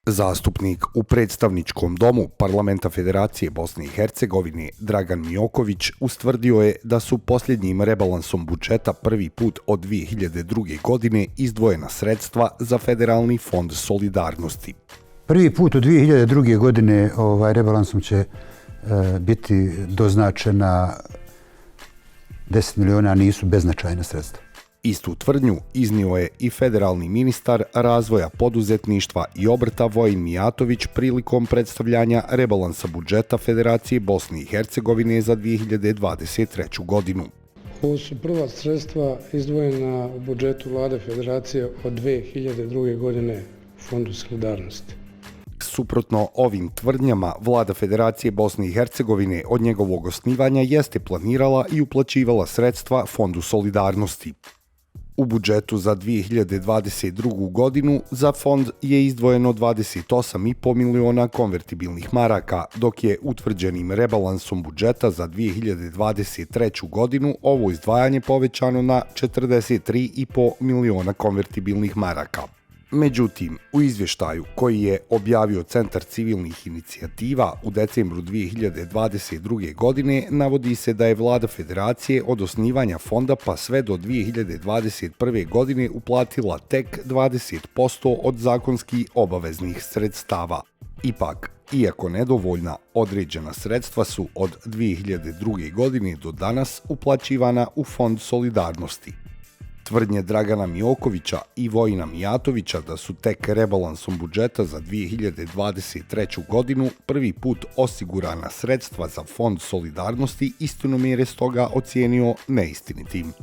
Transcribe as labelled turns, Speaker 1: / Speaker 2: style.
Speaker 1: Zastupnik u predstavničkom domu Parlamenta Federacije Bosne i Hercegovine Dragan Mijoković ustvrdio je da su posljednjim rebalansom budžeta prvi put od 2002. godine izdvojena sredstva za Federalni fond solidarnosti.
Speaker 2: Prvi put od 2002. godine rebalansom će biti doznačena 10 miliona, nisu beznačajna sredstva.
Speaker 1: Istu tvrdnju iznio je i federalni ministar razvoja poduzetništva i obrta Vojin Mijatović prilikom predstavljanja rebalansa budžeta Federacije Bosne i Hercegovine za 2023. godinu.
Speaker 3: Ovo su prva sredstva izdvojena u budžetu Vlade Federacije od 2002. godine u Fondu solidarnosti.
Speaker 1: Suprotno ovim tvrdnjama, Vlada Federacije Bosne i Hercegovine od njegovog osnivanja jeste planirala i uplaćivala sredstva Fondu solidarnosti. U budžetu za 2022. godinu za fond je izdvojeno 28,5 miliona konvertibilnih maraka, dok je utvrđenim rebalansom budžeta za 2023. godinu ovo izdvajanje povećano na 43,5 miliona konvertibilnih maraka. Međutim, u izvještaju koji je objavio Centar civilnih inicijativa u decembru 2022. godine navodi se da je Vlada Federacije od osnivanja fonda pa sve do 2021. godine uplatila tek 20% od zakonski obaveznih sredstava. Ipak, iako nedovoljna, određena sredstva su od 2002. godine do danas uplaćivana u Fond solidarnosti. Tvrdnje Dragana Mijokovića i Vojina Mijatovića da su tek rebalansom budžeta za 2023. godinu prvi put osigurana sredstva za Fond solidarnosti istinomjer je stoga ocijenio neistinitim.